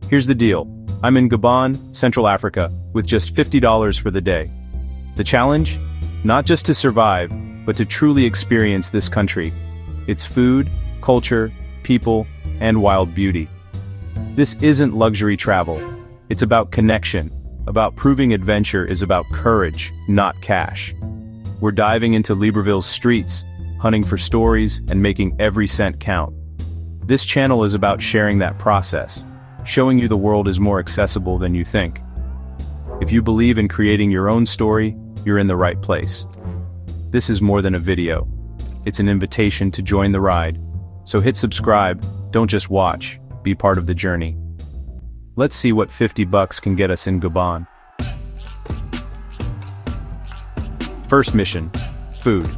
Here's the deal. I'm in Gabon, Central Africa, with just $50 for the day. The challenge? Not just to survive, but to truly experience this country. Its food, culture, people, and wild beauty. This isn't luxury travel. It's about connection, about proving adventure is about courage, not cash. We're diving into Libreville's streets, hunting for stories, and making every cent count. This channel is about sharing that process, showing you the world is more accessible than you think. If you believe in creating your own story, you're in the right place. This is more than a video. It's an invitation to join the ride. So hit subscribe, don't just watch, be part of the journey. Let's see what $50 can get us in Gabon. First mission, food.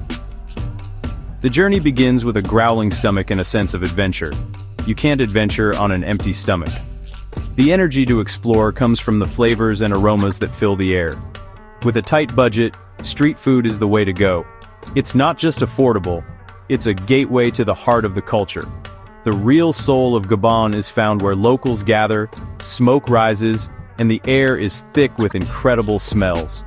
The journey begins with a growling stomach and a sense of adventure. You can't adventure on an empty stomach. The energy to explore comes from the flavors and aromas that fill the air. With a tight budget, street food is the way to go. It's not just affordable, it's a gateway to the heart of the culture. The real soul of Gabon is found where locals gather, smoke rises, and the air is thick with incredible smells.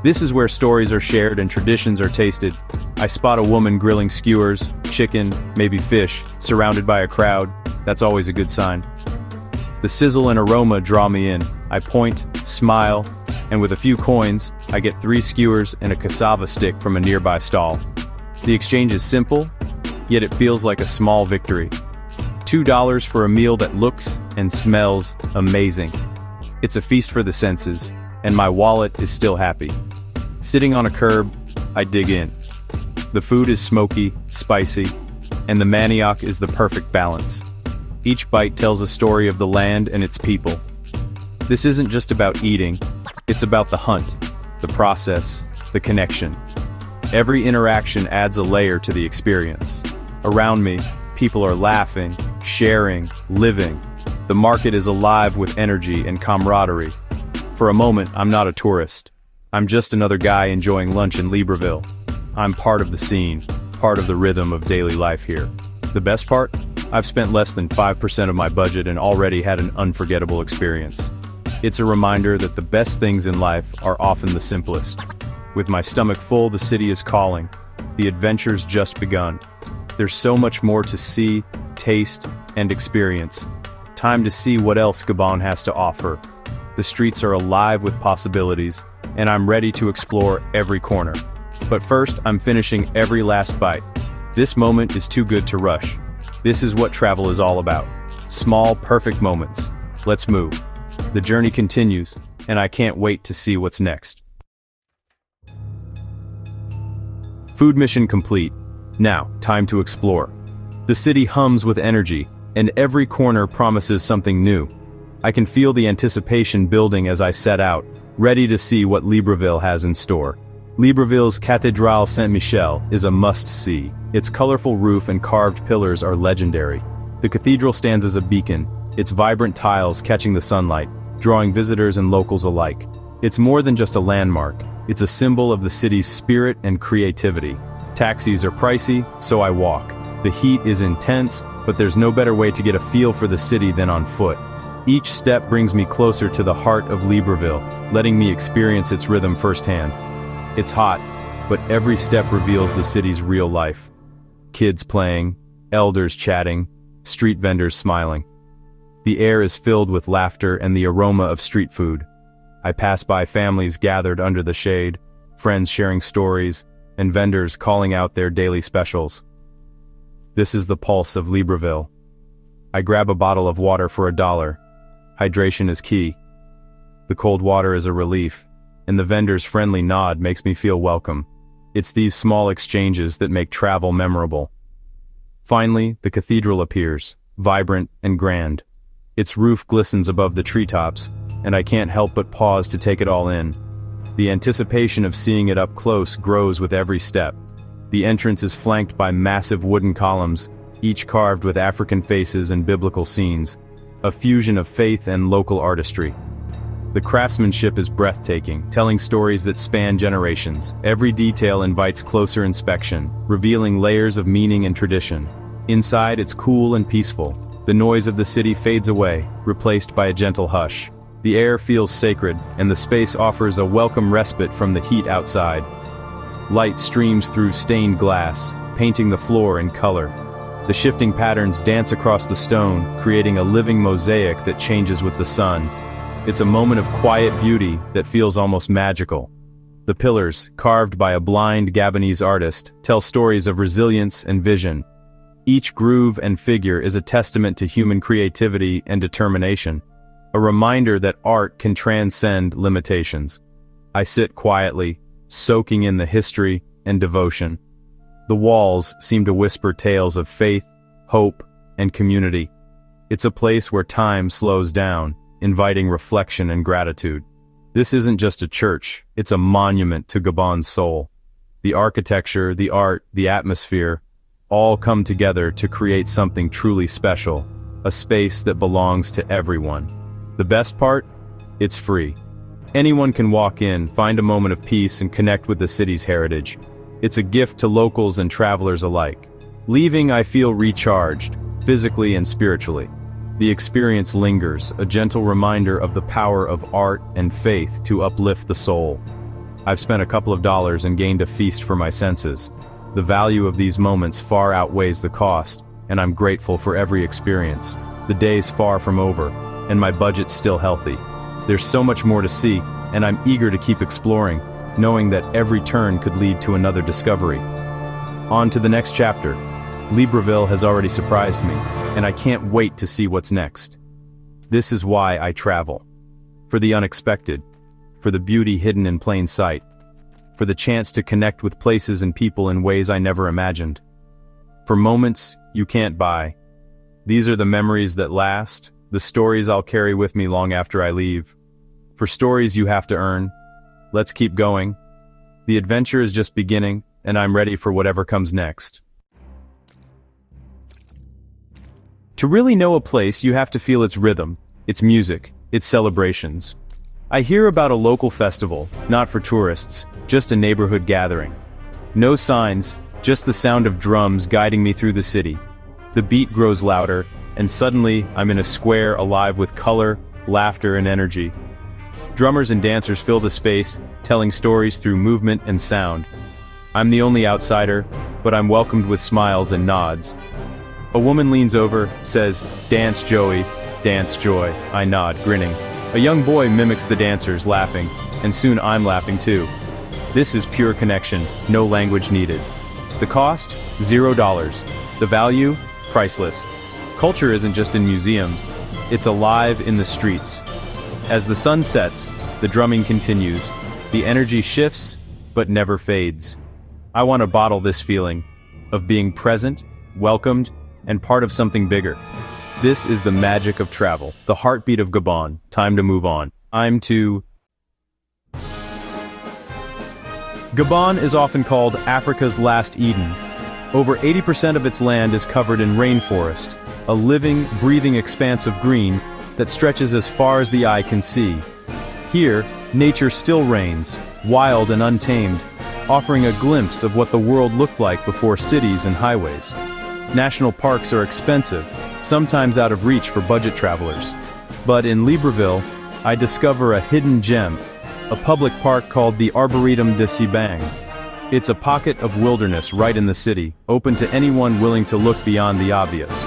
This is where stories are shared and traditions are tasted. I spot a woman grilling skewers, chicken, maybe fish, surrounded by a crowd. That's always a good sign. The sizzle and aroma draw me in. I point, smile, and with a few coins, I get 3 skewers and a cassava stick from a nearby stall. The exchange is simple, yet it feels like a small victory. $2 for a meal that looks and smells amazing. It's a feast for the senses, and my wallet is still happy. Sitting on a curb, I dig in. The food is smoky, spicy, and the manioc is the perfect balance. Each bite tells a story of the land and its people. This isn't just about eating, it's about the hunt, the process, the connection. Every interaction adds a layer to the experience. Around me, people are laughing, sharing, living. The market is alive with energy and camaraderie. For a moment, I'm not a tourist. I'm just another guy enjoying lunch in Libreville. I'm part of the scene, part of the rhythm of daily life here. The best part? I've spent less than 5% of my budget and already had an unforgettable experience. It's a reminder that the best things in life are often the simplest. With my stomach full, the city is calling. The adventure's just begun. There's so much more to see, taste, and experience. Time to see what else Gabon has to offer. The streets are alive with possibilities, and I'm ready to explore every corner. But first, I'm finishing every last bite. This moment is too good to rush. This is what travel is all about. Small, perfect moments. Let's move. The journey continues, and I can't wait to see what's next. Food mission complete. Now, time to explore. The city hums with energy, and every corner promises something new. I can feel the anticipation building as I set out, ready to see what Libreville has in store. Libreville's Cathédrale Saint-Michel is a must-see. Its colorful roof and carved pillars are legendary. The cathedral stands as a beacon, its vibrant tiles catching the sunlight, drawing visitors and locals alike. It's more than just a landmark, it's a symbol of the city's spirit and creativity. Taxis are pricey, so I walk. The heat is intense, but there's no better way to get a feel for the city than on foot. Each step brings me closer to the heart of Libreville, letting me experience its rhythm firsthand. It's hot, but every step reveals the city's real life. Kids playing, elders chatting, street vendors smiling. The air is filled with laughter and the aroma of street food. I pass by families gathered under the shade, friends sharing stories, and vendors calling out their daily specials. This is the pulse of Libreville. I grab a bottle of water for $1. Hydration is key. The cold water is a relief, and the vendor's friendly nod makes me feel welcome. It's these small exchanges that make travel memorable. Finally, the cathedral appears, vibrant and grand. Its roof glistens above the treetops, and I can't help but pause to take it all in. The anticipation of seeing it up close grows with every step. The entrance is flanked by massive wooden columns, each carved with African faces and biblical scenes, a fusion of faith and local artistry. The craftsmanship is breathtaking, telling stories that span generations. Every detail invites closer inspection, revealing layers of meaning and tradition. Inside, it's cool and peaceful. The noise of the city fades away, replaced by a gentle hush. The air feels sacred, and the space offers a welcome respite from the heat outside. Light streams through stained glass, painting the floor in color. The shifting patterns dance across the stone, creating a living mosaic that changes with the sun. It's a moment of quiet beauty that feels almost magical. The pillars, carved by a blind Gabonese artist, tell stories of resilience and vision. Each groove and figure is a testament to human creativity and determination, a reminder that art can transcend limitations. I sit quietly, soaking in the history and devotion. The walls seem to whisper tales of faith, hope, and community. It's a place where time slows down, inviting reflection and gratitude. This isn't just a church, it's a monument to Gabon's soul. The architecture, the art, the atmosphere, all come together to create something truly special, a space that belongs to everyone. The best part? It's free. Anyone can walk in, find a moment of peace, and connect with the city's heritage. It's a gift to locals and travelers alike. Leaving, I feel recharged, physically and spiritually. The experience lingers, a gentle reminder of the power of art and faith to uplift the soul. I've spent a couple of dollars and gained a feast for my senses. The value of these moments far outweighs the cost, and I'm grateful for every experience. The day's far from over, and my budget's still healthy. There's so much more to see, and I'm eager to keep exploring, knowing that every turn could lead to another discovery. On to the next chapter. Libreville has already surprised me, and I can't wait to see what's next. This is why I travel. For the unexpected, for the beauty hidden in plain sight, for the chance to connect with places and people in ways I never imagined. For moments you can't buy. These are the memories that last, the stories I'll carry with me long after I leave. For stories you have to earn. Let's keep going. The adventure is just beginning, and I'm ready for whatever comes next. To really know a place, you have to feel its rhythm, its music, its celebrations. I hear about a local festival, not for tourists, just a neighborhood gathering. No signs, just the sound of drums guiding me through the city. The beat grows louder, and suddenly I'm in a square alive with color, laughter, and energy. Drummers and dancers fill the space, telling stories through movement and sound. I'm the only outsider, but I'm welcomed with smiles and nods. A woman leans over, says, "Dance, Joey, dance, joy." I nod, grinning. A young boy mimics the dancers, laughing, and soon I'm laughing too. This is pure connection, no language needed. The cost? $0. The value? Priceless. Culture isn't just in museums, it's alive in the streets. As the sun sets, the drumming continues. The energy shifts, but never fades. I want to bottle this feeling of being present, welcomed, and part of something bigger. This is the magic of travel, the heartbeat of Gabon. Time to move on. Gabon is often called Africa's last Eden. Over 80% of its land is covered in rainforest, a living, breathing expanse of green that stretches as far as the eye can see. Here, nature still reigns, wild and untamed, offering a glimpse of what the world looked like before cities and highways. National parks are expensive, sometimes out of reach for budget travelers. But in Libreville, I discover a hidden gem, a public park called the Arboretum de Sibang. It's a pocket of wilderness right in the city, open to anyone willing to look beyond the obvious.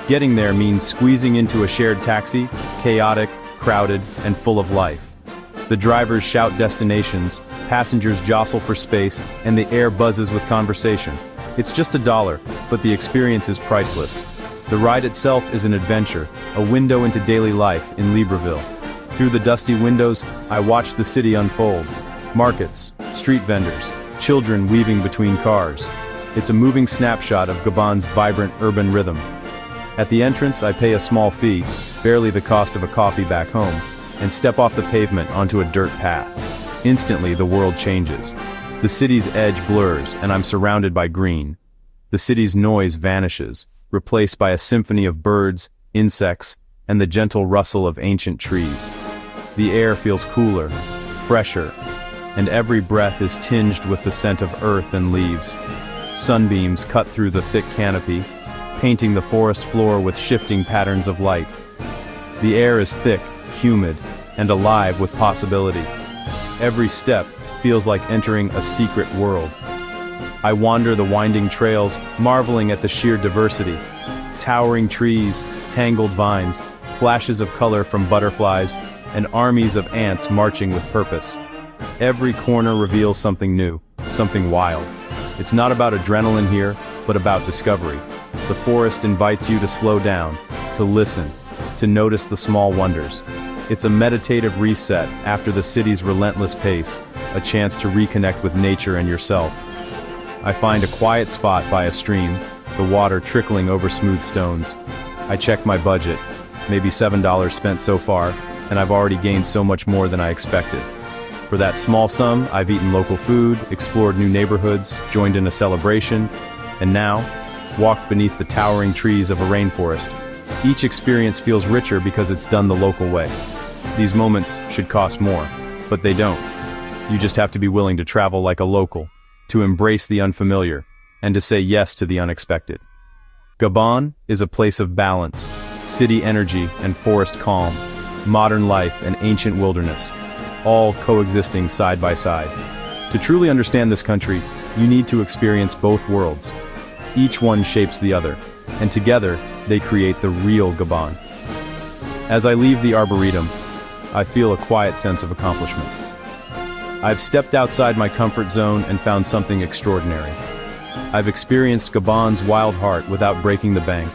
Getting there means squeezing into a shared taxi, chaotic, crowded, and full of life. The drivers shout destinations, passengers jostle for space, and the air buzzes with conversation. It's just $1, but the experience is priceless. The ride itself is an adventure, a window into daily life in Libreville. Through the dusty windows, I watch the city unfold. Markets, street vendors, children weaving between cars. It's a moving snapshot of Gabon's vibrant urban rhythm. At the entrance, I pay a small fee, barely the cost of a coffee back home, and step off the pavement onto a dirt path. Instantly, the world changes. The city's edge blurs, and I'm surrounded by green. The city's noise vanishes, replaced by a symphony of birds, insects, and the gentle rustle of ancient trees. The air feels cooler, fresher, and every breath is tinged with the scent of earth and leaves. Sunbeams cut through the thick canopy, painting the forest floor with shifting patterns of light. The air is thick, humid, and alive with possibility. Every step feels like entering a secret world. I wander the winding trails, marveling at the sheer diversity. Towering trees, tangled vines, flashes of color from butterflies, and armies of ants marching with purpose. Every corner reveals something new, something wild. It's not about adrenaline here, but about discovery. The forest invites you to slow down, to listen, to notice the small wonders. It's a meditative reset after the city's relentless pace, a chance to reconnect with nature and yourself. I find a quiet spot by a stream, the water trickling over smooth stones. I check my budget, maybe $7 spent so far, and I've already gained so much more than I expected. For that small sum, I've eaten local food, explored new neighborhoods, joined in a celebration, and now, walked beneath the towering trees of a rainforest. Each experience feels richer because it's done the local way. These moments should cost more, but they don't. You just have to be willing to travel like a local, to embrace the unfamiliar, and to say yes to the unexpected. Gabon is a place of balance, city energy and forest calm, modern life and ancient wilderness, all coexisting side by side. To truly understand this country, you need to experience both worlds. Each one shapes the other, and together, they create the real Gabon. As I leave the Arboretum, I feel a quiet sense of accomplishment. I've stepped outside my comfort zone and found something extraordinary. I've experienced Gabon's wild heart without breaking the bank,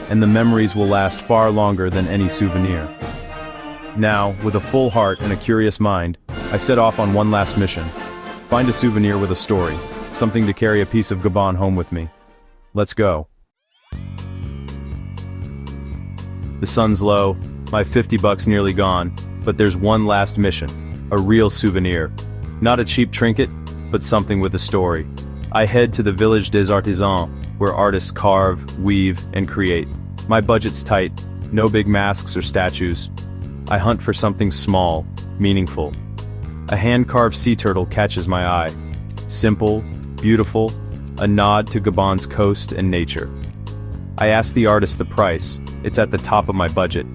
and the memories will last far longer than any souvenir. Now, with a full heart and a curious mind, I set off on one last mission. Find a souvenir with a story, something to carry a piece of Gabon home with me. Let's go. The sun's low, my $50 nearly gone, but there's one last mission, a real souvenir. Not a cheap trinket, but something with a story. I head to the Village des Artisans, where artists carve, weave, and create. My budget's tight, no big masks or statues. I hunt for something small, meaningful. A hand-carved sea turtle catches my eye. Simple, beautiful, a nod to Gabon's coast and nature. I ask the artist the price. It's at the top of my budget.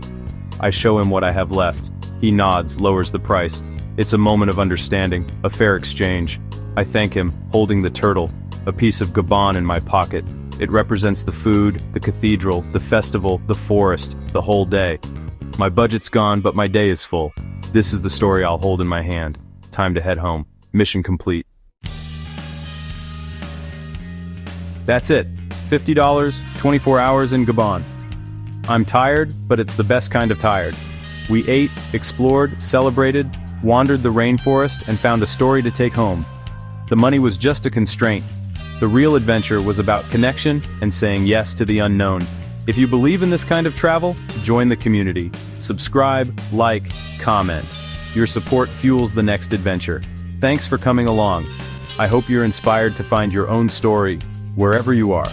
I show him what I have left. He nods, lowers the price. It's a moment of understanding, a fair exchange. I thank him, holding the turtle, a piece of Gabon in my pocket. It represents the food, the cathedral, the festival, the forest, the whole day. My budget's gone, but my day is full. This is the story I'll hold in my hand. Time to head home. Mission complete. That's it. $50, 24 hours in Gabon. I'm tired, but it's the best kind of tired. We ate, explored, celebrated, wandered the rainforest, and found a story to take home. The money was just a constraint. The real adventure was about connection and saying yes to the unknown. If you believe in this kind of travel, join the community. Subscribe, like, comment. Your support fuels the next adventure. Thanks for coming along. I hope you're inspired to find your own story, wherever you are.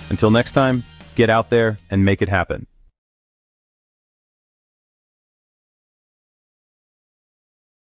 Until next time, get out there and make it happen.